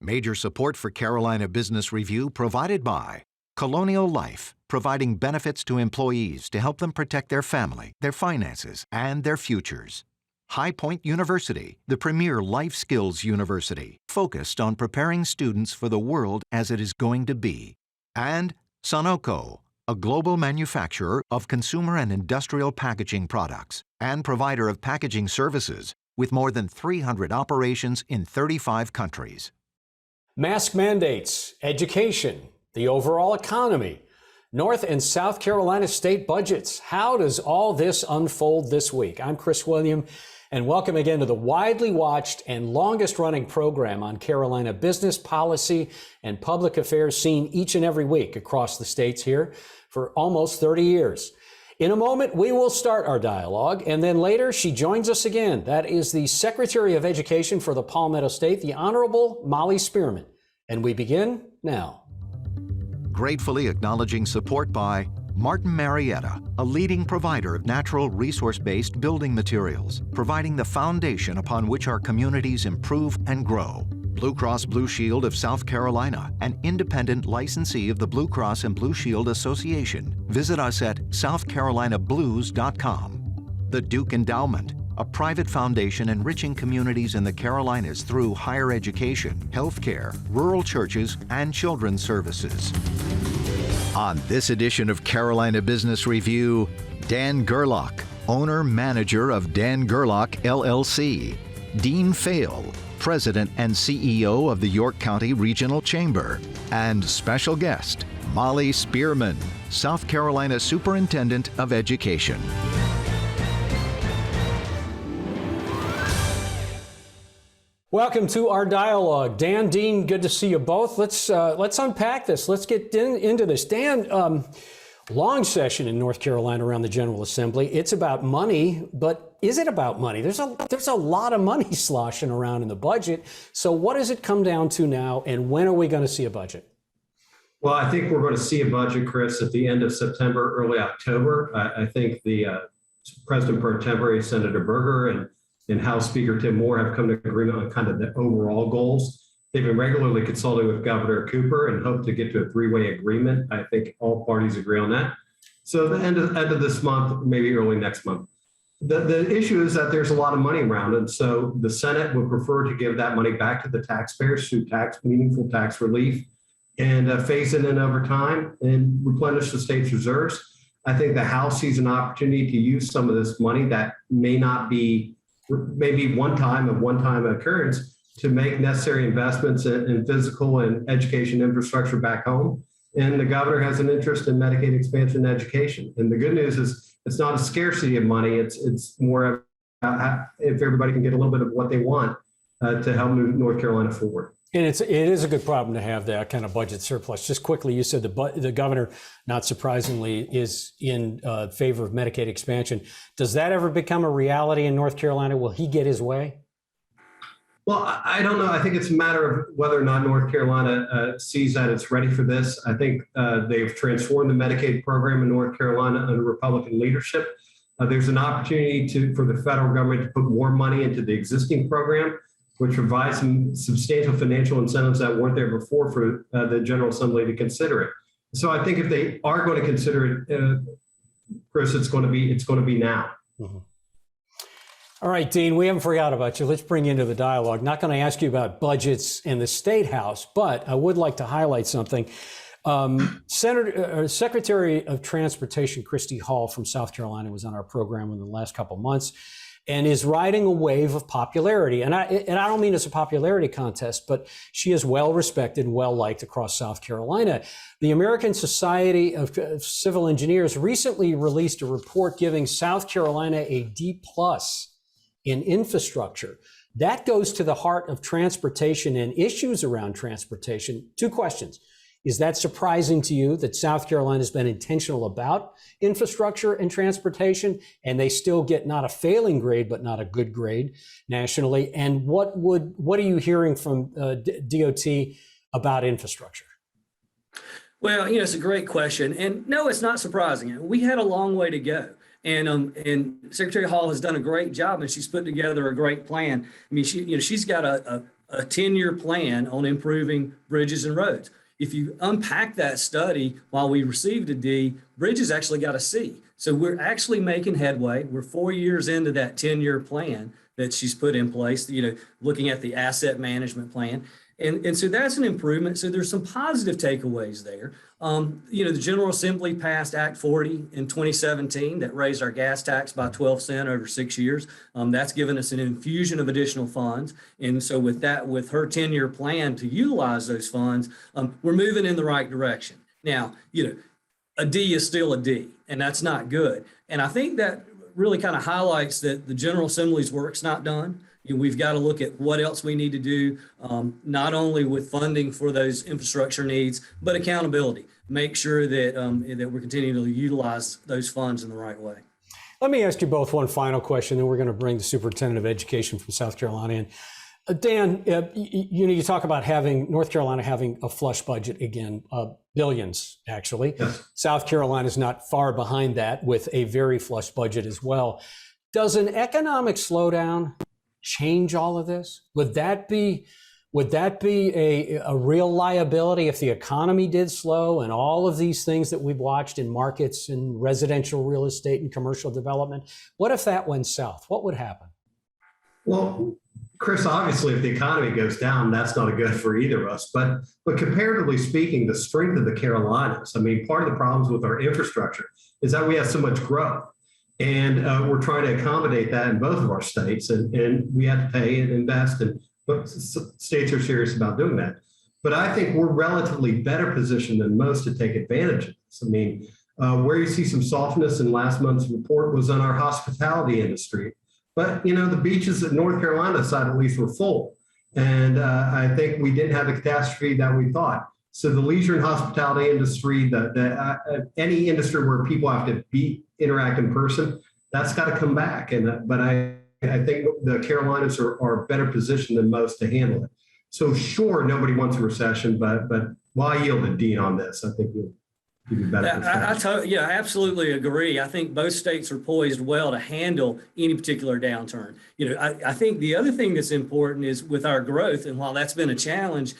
Major support for Carolina Business Review provided by Colonial Life, providing benefits to employees to help them protect their family, their finances, and their futures. High Point University, the premier life skills university, focused on preparing students for the world as it is going to be. And Sonoco, a global manufacturer of consumer and industrial packaging products and provider of packaging services with more than 300 operations in 35 countries. Mask mandates, education, the overall economy, North and South Carolina state budgets. How does all this unfold this week? I'm Chris William, and welcome again to the widely watched and longest running program on Carolina business policy and public affairs, seen each and every week across the states here for almost 30 years. In a moment, we will start our dialogue, and then later she joins us again. That is the Secretary of Education for the Palmetto State, the Honorable Molly Spearman. And we begin now. Gratefully acknowledging support by Martin Marietta, a leading provider of natural resource-based building materials, providing the foundation upon which our communities improve and grow. Blue Cross Blue Shield of South Carolina, an independent licensee of the Blue Cross and Blue Shield Association. Visit us at southcarolinablues.com. The Duke Endowment, a private foundation enriching communities in the Carolinas through higher education, healthcare, rural churches, and children's services. On this edition of Carolina Business Review, Dan Gerlach, owner-manager of Dan Gerlach, LLC. Dean Faile, President and CEO of the York County Regional Chamber. And special guest, Molly Spearman, South Carolina Superintendent of Education. Welcome to our dialogue. Dan, Dean, good to see you both. Let's unpack this. Let's get into this. Dan, long session in North Carolina around the General Assembly. It's about money, but is it about money? There's a lot of money sloshing around in the budget. So what does it come down to now, and when are we going to see a budget? Well, I think we're going to see a budget, Chris, at the end of September, early October. I think the President Pro Tempore, Senator Berger, and House Speaker Tim Moore have come to agreement on kind of the overall goals. They've been regularly consulting with Governor Cooper and hope to get to a three-way agreement. I think all parties agree on that. So the end of this month, maybe early next month. The issue is that there's a lot of money around, and so the Senate would prefer to give that money back to the taxpayers through meaningful tax relief and phase it in over time and replenish the state's reserves. I think the House sees an opportunity to use some of this money that may not be maybe one-time occurrence to make necessary investments in physical and education infrastructure back home. And the governor has an interest in Medicaid expansion and education. And the good news is it's not a scarcity of money. It's more of if everybody can get a little bit of what they want to help move North Carolina forward. And it is a good problem to have that kind of budget surplus. Just quickly, you said the governor, not surprisingly, is in favor of Medicaid expansion. Does that ever become a reality in North Carolina? Will he get his way? Well, I don't know. I think it's a matter of whether or not North Carolina sees that it's ready for this. I think they've transformed the Medicaid program in North Carolina under Republican leadership. There's an opportunity for the federal government to put more money into the existing program, which provides some substantial financial incentives that weren't there before for the General Assembly to consider it. So I think if they are going to consider it, Chris, it's going to be now. Mm-hmm. All right, Dean, we haven't forgot about you. Let's bring you into the dialogue. Not going to ask you about budgets in the State House, but I would like to highlight something. Secretary of Transportation Christy Hall from South Carolina was on our program in the last couple of months and is riding a wave of popularity. And I don't mean it's a popularity contest, but she is well respected and well liked across South Carolina. The American Society of Civil Engineers recently released a report giving South Carolina a D+ in infrastructure. That goes to the heart of transportation and issues around transportation. Two questions. Is that surprising to you that South Carolina has been intentional about infrastructure and transportation, and they still get not a failing grade, but not a good grade nationally? And what are you hearing from DOT about infrastructure? Well, it's a great question. And no, it's not surprising. We had a long way to go. And Secretary Hall has done a great job, and she's put together a great plan. I mean, she's got a a 10-year plan on improving bridges and roads. If you unpack that study, while we received a D, bridges actually got a C. So we're actually making headway. We're 4 years into that 10-year plan that she's put in place, looking at the asset management plan. And so that's an improvement. So there's some positive takeaways there. The General Assembly passed Act 40 in 2017 that raised our gas tax by 12 cents over 6 years. That's given us an infusion of additional funds. And so with her 10-year plan to utilize those funds, we're moving in the right direction. Now, a D is still a D, and that's not good. And I think that really kind of highlights that the General Assembly's work's not done. We've got to look at what else we need to do, not only with funding for those infrastructure needs, but accountability. Make sure that that we're continuing to utilize those funds in the right way. Let me ask you both one final question, then we're going to bring the Superintendent of Education from South Carolina in. Dan, you talk about North Carolina having a flush budget again, billions actually. Yes. South Carolina is not far behind that with a very flush budget as well. Does an economic slowdown change all of this? Would that be a real liability if the economy did slow and all of these things that we've watched in markets and residential real estate and commercial development? What if that went south? What would happen? Well, Chris, obviously, if the economy goes down, that's not good for either of us. But comparatively speaking, the strength of the Carolinas, part of the problems with our infrastructure is that we have so much growth. And we're trying to accommodate that in both of our states, and we have to pay and invest, and states are serious about doing that. But I think we're relatively better positioned than most to take advantage of this. Where you see some softness in last month's report was on our hospitality industry. But, the beaches at North Carolina side at least were full. And I think we didn't have the catastrophe that we thought. So the leisure and hospitality industry, any industry where people have to interact in person, that's got to come back. But I think the Carolinas are better positioned than most to handle it. So sure, nobody wants a recession, but why yield a D on this? I think you'll be better. I absolutely agree. I think both states are poised well to handle any particular downturn. I think the other thing that's important is with our growth, and while that's been a challenge,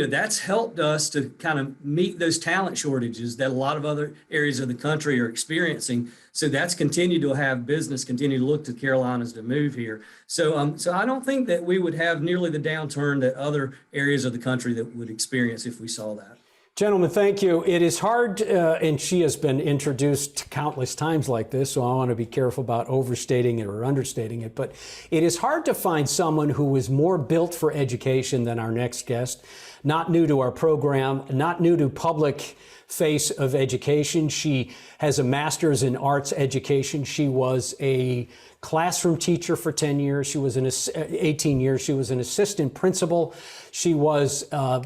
that's helped us to kind of meet those talent shortages that a lot of other areas of the country are experiencing. So that's continued to have business continue to look to Carolinas to move here. So I don't think that we would have nearly the downturn that other areas of the country that would experience if we saw that. Gentlemen, thank you. It is hard, and she has been introduced countless times like this, so I want to be careful about overstating it or understating it, but it is hard to find someone who is more built for education than our next guest. Not new to our program, not new to public face of education. She has a master's in arts education. She was a classroom teacher for 10 years. She was 18 years. She was an assistant principal. She was a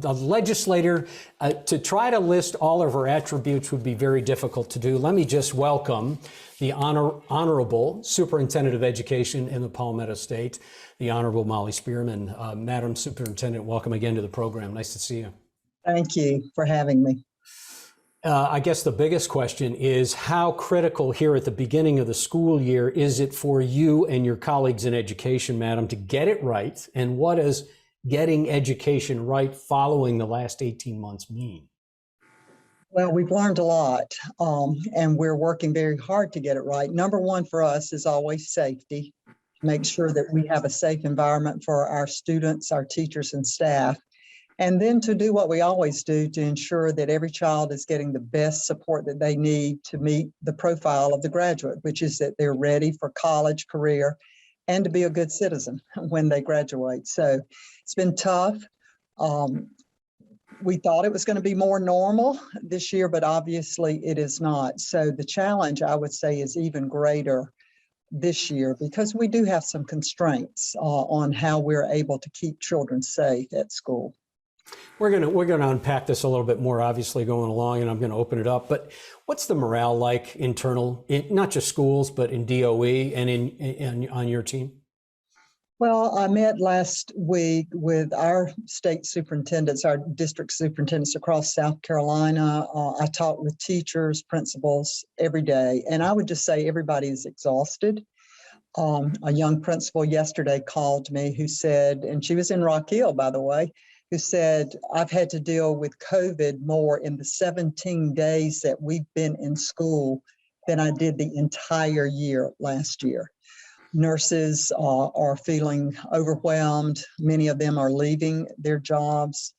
legislator. To try to list all of her attributes would be very difficult to do. Let me just welcome the Honorable Superintendent of Education in the Palmetto State, the Honorable Molly Spearman. Madam Superintendent, welcome again to the program. Nice to see you. Thank you for having me. I guess the biggest question is how critical here at the beginning of the school year is it for you and your colleagues in education, Madam, to get it right? And what does getting education right following the last 18 months mean? Well, we've learned a lot, and we're working very hard to get it right. Number one for us is always safety. Make sure that we have a safe environment for our students, our teachers, and staff. And then to do what we always do to ensure that every child is getting the best support that they need to meet the profile of the graduate, which is that they're ready for college, career, and to be a good citizen when they graduate. So it's been tough. We thought it was going to be more normal this year, but obviously it is not. So the challenge, I would say, is even greater this year because we do have some constraints on how we're able to keep children safe at school. We're gonna unpack this a little bit more, obviously, going along, and I'm going to open it up. But what's the morale like internal, not just schools, but in DOE and on your team? Well, I met last week with our state superintendents, our district superintendents across South Carolina. I talked with teachers, principals every day, and I would just say everybody is exhausted. A young principal yesterday called me who said, and she was in Rock Hill, by the way, who said, I've had to deal with COVID more in the 17 days that we've been in school than I did the entire year last year. Nurses are feeling overwhelmed. Many of them are leaving their jobs.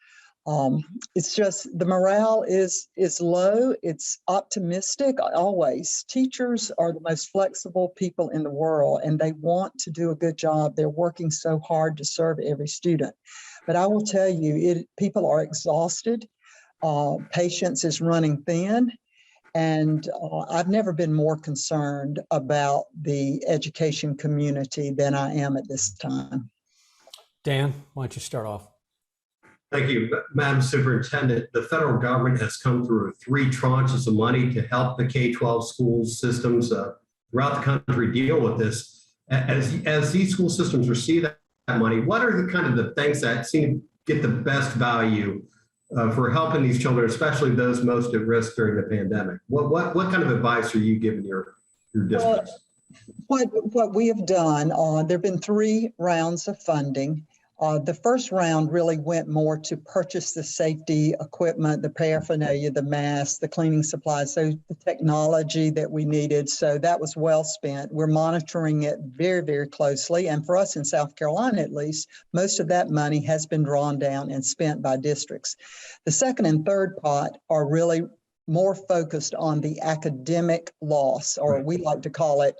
It's just the morale is low. It's optimistic always. Teachers are the most flexible people in the world, and they want to do a good job. They're working so hard to serve every student. But I will tell you, people are exhausted. Patience is running thin. And I've never been more concerned about the education community than I am at this time. Dan, why don't you start off? Thank you, Madam Superintendent. The federal government has come through 3 tranches of money to help the K-12 school systems throughout the country deal with this. As these school systems receive that money, what are the things that seem to get the best value for helping these children, especially those most at risk during the pandemic? What kind of advice are you giving your districts? What we have done, there have been 3 rounds of funding. The first round really went more to purchase the safety equipment, the paraphernalia, the masks, the cleaning supplies, so the technology that we needed. So that was well spent. We're monitoring it very, very closely. And for us in South Carolina, at least, most of that money has been drawn down and spent by districts. The second and third pot are really more focused on the academic loss, or we like to call it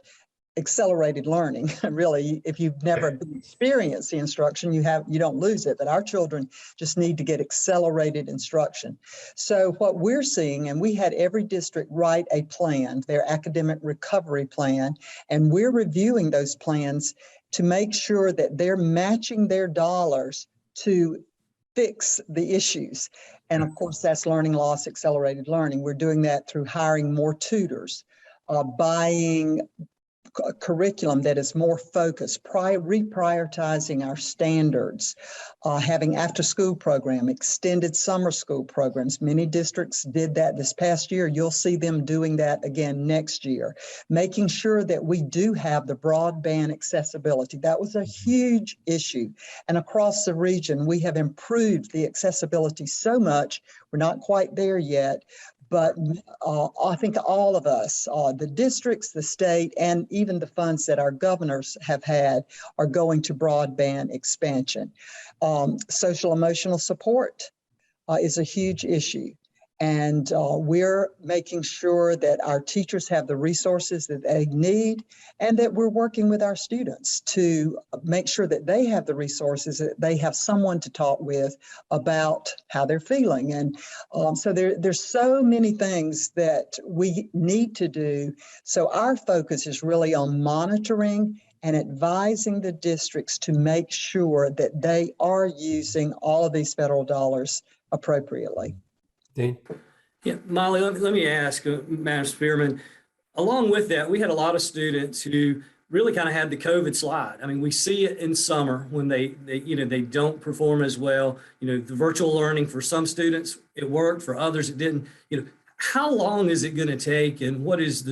accelerated learning. Really, if you've never experienced the instruction, you don't lose it, but our children just need to get accelerated instruction. So what we're seeing, and we had every district write a plan, their academic recovery plan, and we're reviewing those plans to make sure that they're matching their dollars to fix the issues. And of course, that's learning loss, accelerated learning. We're doing that through hiring more tutors, buying curriculum that is more focused, reprioritizing our standards, having after-school program, extended summer school programs. Many districts did that this past year. You'll see them doing that again next year. Making sure that we do have the broadband accessibility. That was a huge issue. And across the region, we have improved the accessibility so much. We're not quite there yet. But I think all of us, the districts, the state, and even the funds that our governors have had are going to broadband expansion. Social emotional support is a huge issue. And we're making sure that our teachers have the resources that they need, and that we're working with our students to make sure that they have the resources, that they have someone to talk with about how they're feeling. And so there's so many things that we need to do. So our focus is really on monitoring and advising the districts to make sure that they are using all of these federal dollars appropriately. Dean? Yeah, Molly, let me ask, Madam Spearman, along with that, we had a lot of students who really kind of had the COVID slide. I mean, we see it in summer when they don't perform as well. The virtual learning for some students, it worked, for others it didn't. How long is it going to take, and what is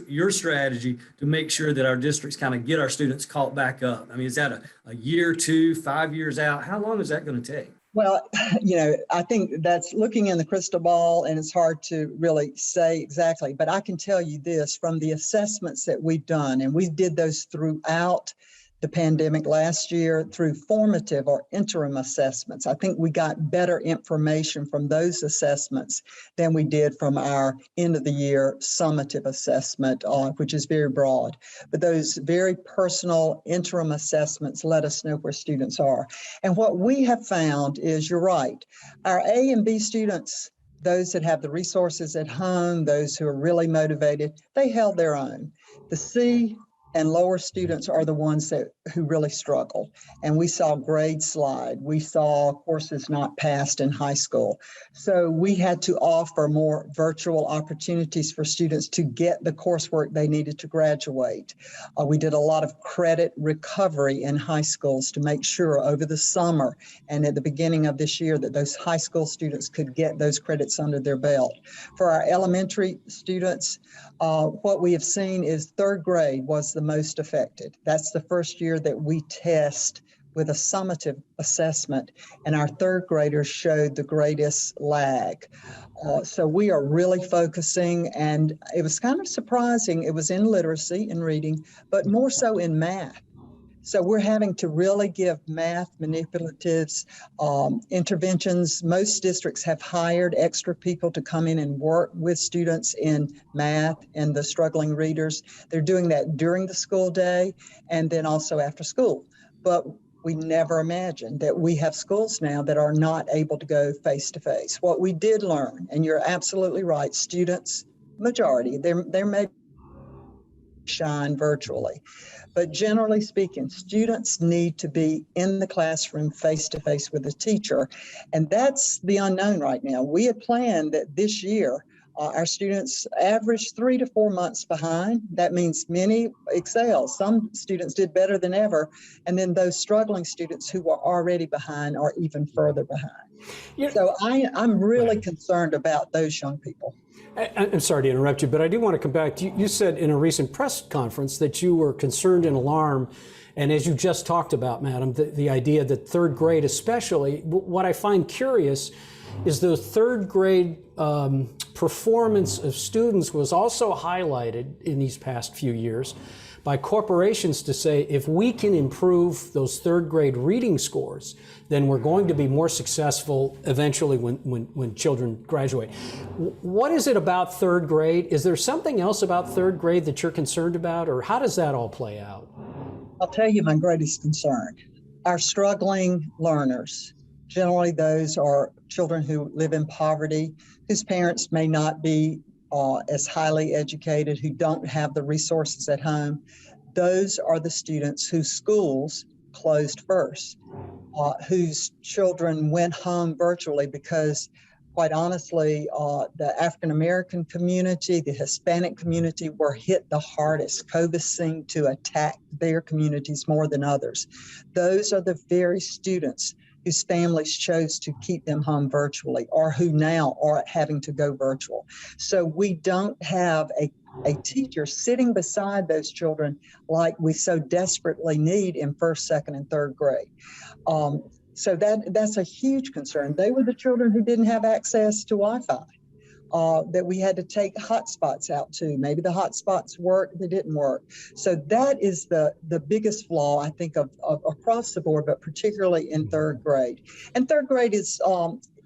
your strategy to make sure that our districts kind of get our students caught back up? I mean, is that a year, 2, 5 years out? How long is that going to take? Well, I think that's looking in the crystal ball, and it's hard to really say exactly, but I can tell you this from the assessments that we've done, and we did those throughout the pandemic last year through formative or interim assessments. I think we got better information from those assessments than we did from our end of the year summative assessment, which is very broad. But those very personal interim assessments let us know where students are. And what we have found is, you're right, our A and B students, those that have the resources at home, those who are really motivated, they held their own. The C and lower students are the ones who really struggled. And we saw grades slide. We saw courses not passed in high school. So we had to offer more virtual opportunities for students to get the coursework they needed to graduate. We did a lot of credit recovery in high schools to make sure over the summer and at the beginning of this year that those high school students could get those credits under their belt. For our elementary students, what we have seen is third grade was the most affected. That's the first year that we test with a summative assessment, and our third graders showed the greatest lag. So we are really focusing, and it was kind of surprising. It was in literacy and reading, but more so in math. So we're having to really give math manipulatives, interventions. Most districts have hired extra people to come in and work with students in math and the struggling readers. They're doing that during the school day and then also after school. But we never imagined that we have schools now that are not able to go face to face. What we did learn, and you're absolutely right, students, majority, there may shine virtually. But generally speaking, students need to be in the classroom face-to-face with a teacher. And that's the unknown right now. We had planned that this year, our students average 3 to 4 months behind. That means many excel. Some students did better than ever. And then those struggling students who were already behind are even further behind. So I'm really concerned about those young people. I'm sorry to interrupt you, but I do want to come back. You said in a recent press conference that you were concerned and alarmed, and as you just talked about, Madam, the idea that third grade especially, what I find curious is the third grade performance of students was also highlighted in these past few years by corporations to say, if we can improve those third grade reading scores, then we're going to be more successful eventually when children graduate. What is it about third grade? Is there something else about third grade that you're concerned about, or how does that all play out? I'll tell you my greatest concern. Our struggling learners, generally those are children who live in poverty, whose parents may not be as highly educated, who don't have the resources at home. Those are the students whose schools closed first, whose children went home virtually because, quite honestly, the African American community, the Hispanic community were hit the hardest. COVID seemed to attack their communities more than others. Those are the very students whose families chose to keep them home virtually, or who now are having to go virtual. So we don't have a teacher sitting beside those children like we so desperately need in first, second, and third grade. So that's a huge concern. They were the children who didn't have access to Wi-Fi, that we had to take hotspots out to. Maybe the hotspots worked, they didn't work. So that is the biggest flaw, I think, of across the board, but particularly in third grade. And third grade is,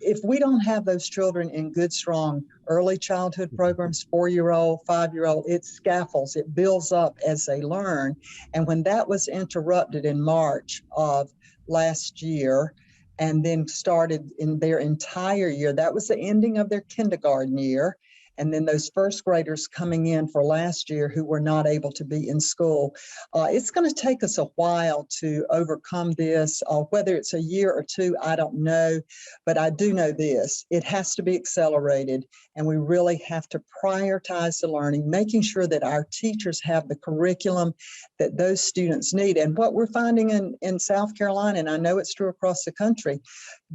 if we don't have those children in good, strong early childhood programs, 4-year-old, 5-year-old, it scaffolds, it builds up as they learn. And when that was interrupted in March of last year, and then started in their entire year, that was the ending of their kindergarten year. And then those first graders coming in for last year who were not able to be in school. It's going to take us a while to overcome this. Whether it's a year or two, I don't know. But I do know this, it has to be accelerated. And we really have to prioritize the learning, making sure that our teachers have the curriculum that those students need. And what we're finding in South Carolina, and I know it's true across the country,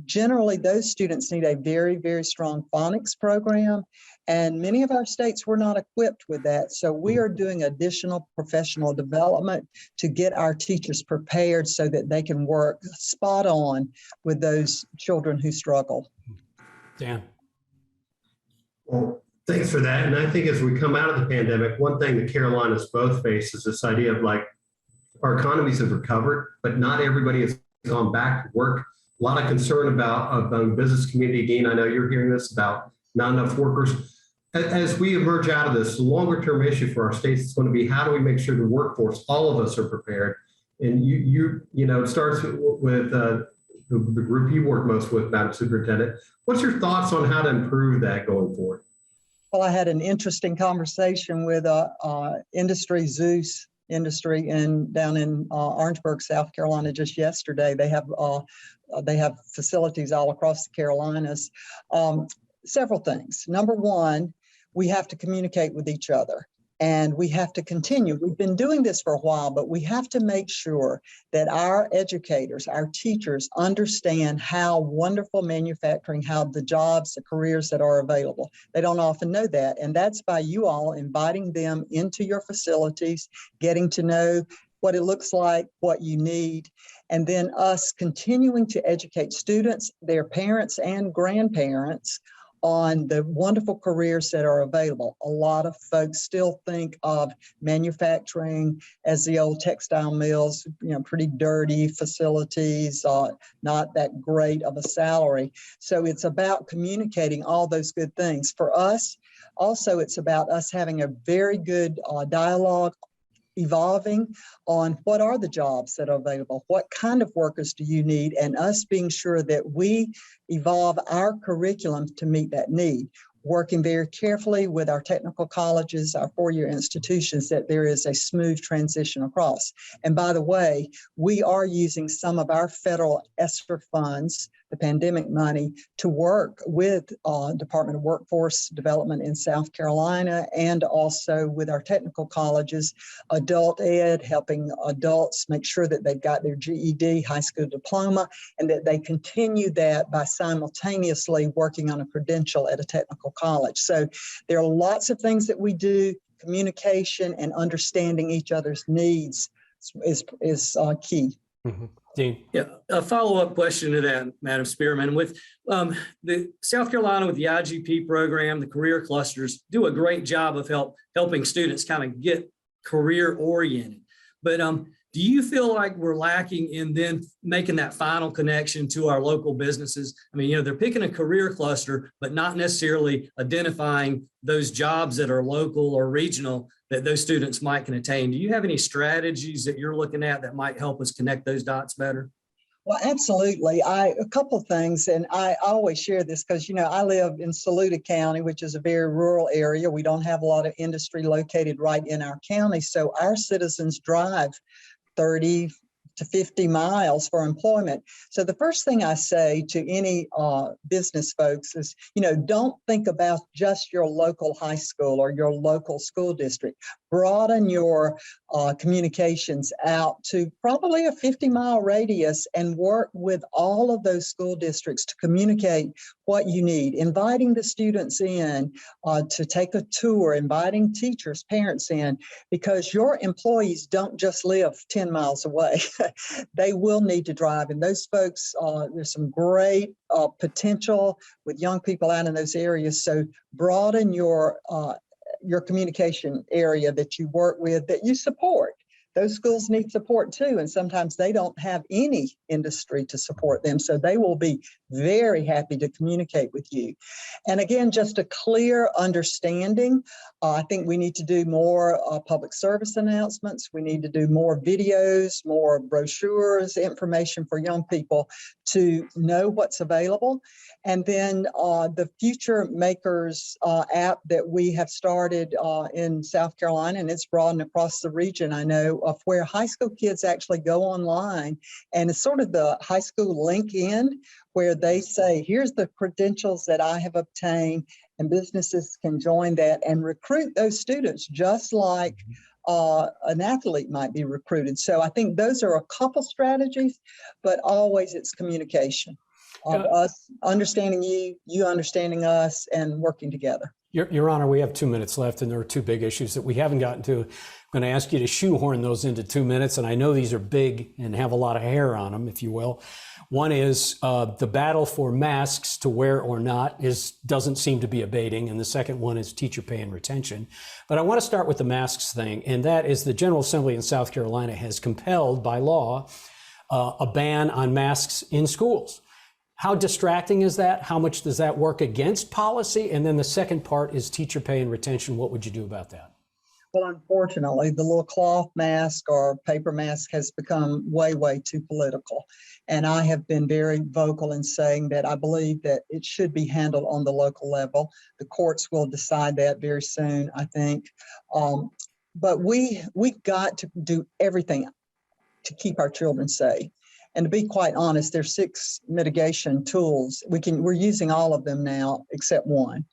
generally those students need a very, very strong phonics program. And many of our states were not equipped with that. So we are doing additional professional development to get our teachers prepared so that they can work spot on with those children who struggle. Dan. Well, thanks for that. And I think as we come out of the pandemic, one thing the Carolinas both face is this idea of like our economies have recovered, but not everybody has gone back to work. A lot of concern about the business community. Dean, I know you're hearing this about not enough workers. As we emerge out of this, the longer term issue for our states is going to be how do we make sure the workforce, all of us, are prepared. And you know, it starts with the group you work most with, Madam Superintendent. What's your thoughts on how to improve that going forward? Well, I had an interesting conversation with Zeus industry down in Orangeburg, South Carolina, just yesterday. They have facilities all across the Carolinas. Several things. Number one, we have to communicate with each other. And we have to continue. We've been doing this for a while, but we have to make sure that our educators, our teachers understand how wonderful manufacturing, how the jobs, the careers that are available. They don't often know that. And that's by you all inviting them into your facilities, getting to know what it looks like, what you need, and then us continuing to educate students, their parents and grandparents on the wonderful careers that are available. A lot of folks still think of manufacturing as the old textile mills, pretty dirty facilities, not that great of a salary. So it's about communicating all those good things. For us, also, it's about us having a very good dialogue, evolving on what are the jobs that are available, what kind of workers do you need, and us being sure that we evolve our curriculum to meet that need. Working very carefully with our technical colleges, our four-year institutions, that there is a smooth transition across. And by the way, we are using some of our federal ESSER funds, the pandemic money, to work with Department of Workforce Development in South Carolina, and also with our technical colleges, adult ed, helping adults make sure that they've got their GED, high school diploma, and that they continue that by simultaneously working on a credential at a technical college. So there are lots of things that we do. Communication and understanding each other's needs is key. Mm-hmm. Dean. Yeah, a follow-up question to that, Madam Spearman. With the South Carolina, with the IGP program, the career clusters do a great job of helping students kind of get career oriented. But do you feel like we're lacking in then making that final connection to our local businesses? I mean, they're picking a career cluster, but not necessarily identifying those jobs that are local or regional that those students might can attain. Do you have any strategies that you're looking at that might help us connect those dots better? Well, absolutely. A couple of things, and I always share this because, I live in Saluda County, which is a very rural area. We don't have a lot of industry located right in our county. So our citizens drive 30 to 50 miles for employment. So the first thing I say to any business folks is, don't think about just your local high school or your local school district. Broaden your communications out to probably a 50-mile radius and work with all of those school districts to communicate what you need, inviting the students in to take a tour, inviting teachers, parents in, because your employees don't just live 10 miles away. They will need to drive. And those folks, there's some great potential with young people out in those areas. So broaden your communication area that you work with, that you support. Those schools need support too, and sometimes they don't have any industry to support them, so they will be very happy to communicate with you. And again, just a clear understanding. I think we need to do more public service announcements. We need to do more videos, more brochures, information for young people to know what's available. And then the Future Makers app that we have started in South Carolina, and it's broadened across the region, I know, of where high school kids actually go online, and it's sort of the high school LinkedIn, where they say, here's the credentials that I have obtained, and businesses can join that and recruit those students just like an athlete might be recruited. So I think those are a couple strategies, but always it's communication of us understanding you understanding us, and working together. Your Honor, we have 2 minutes left, and there are two big issues that we haven't gotten to. I'm going to ask you to shoehorn those into 2 minutes, and I know these are big and have a lot of hair on them, if you will. One is the battle for masks to wear or not doesn't seem to be abating, and the second one is teacher pay and retention. But I want to start with the masks thing, and that is the General Assembly in South Carolina has compelled by law a ban on masks in schools. How distracting is that? How much does that work against policy? And then the second part is teacher pay and retention. What would you do about that? Well, unfortunately, the little cloth mask or paper mask has become way, way too political. And I have been very vocal in saying that I believe that it should be handled on the local level. The courts will decide that very soon, I think. But we've got to do everything to keep our children safe. And to be quite honest, there's 6 mitigation tools. We're using all of them now except one.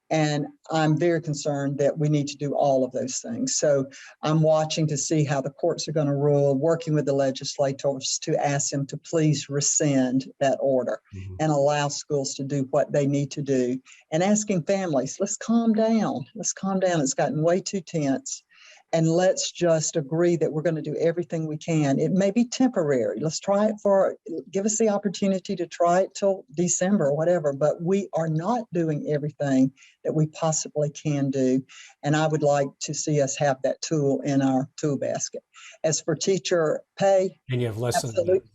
And I'm very concerned that we need to do all of those things. So I'm watching to see how the courts are going to rule, working with the legislators to ask them to please rescind that order and allow schools to do what they need to do. And asking families, let's calm down. Let's calm down. It's gotten way too tense. And let's just agree that we're going to do everything we can. It may be temporary. Let's try it give us the opportunity to try it till December or whatever, but we are not doing everything that we possibly can do. And I would like to see us have that tool in our tool basket. As for teacher pay, and you have less absolutely. than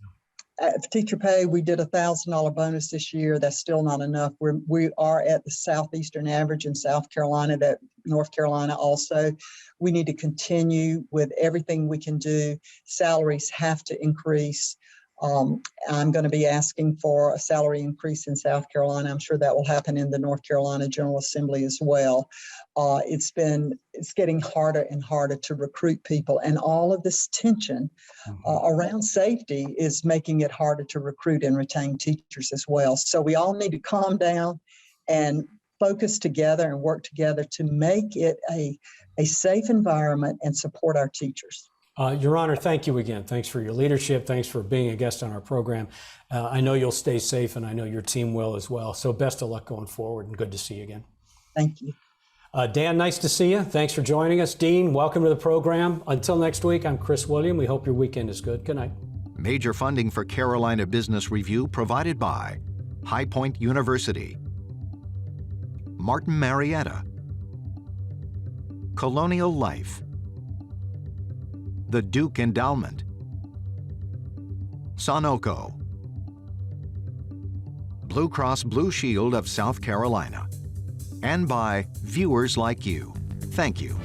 Teacher pay, we did a $1,000 bonus this year. That's still not enough. We are at the southeastern average in South Carolina, that North Carolina also. We need to continue with everything we can do. Salaries have to increase. I'm going to be asking for a salary increase in South Carolina. I'm sure that will happen in the North Carolina General Assembly as well. It's getting harder and harder to recruit people, and all of this tension around safety is making it harder to recruit and retain teachers as well. So we all need to calm down and focus together and work together to make it a safe environment and support our teachers. Your Honor, thank you again. Thanks for your leadership. Thanks for being a guest on our program. I know you'll stay safe, and I know your team will as well. So best of luck going forward, and good to see you again. Thank you. Dan, nice to see you. Thanks for joining us. Dean, welcome to the program. Until next week, I'm Chris William. We hope your weekend is good. Good night. Major funding for Carolina Business Review provided by High Point University, Martin Marietta, Colonial Life, the Duke Endowment, Sunoco, Blue Cross Blue Shield of South Carolina, and by viewers like you. Thank you.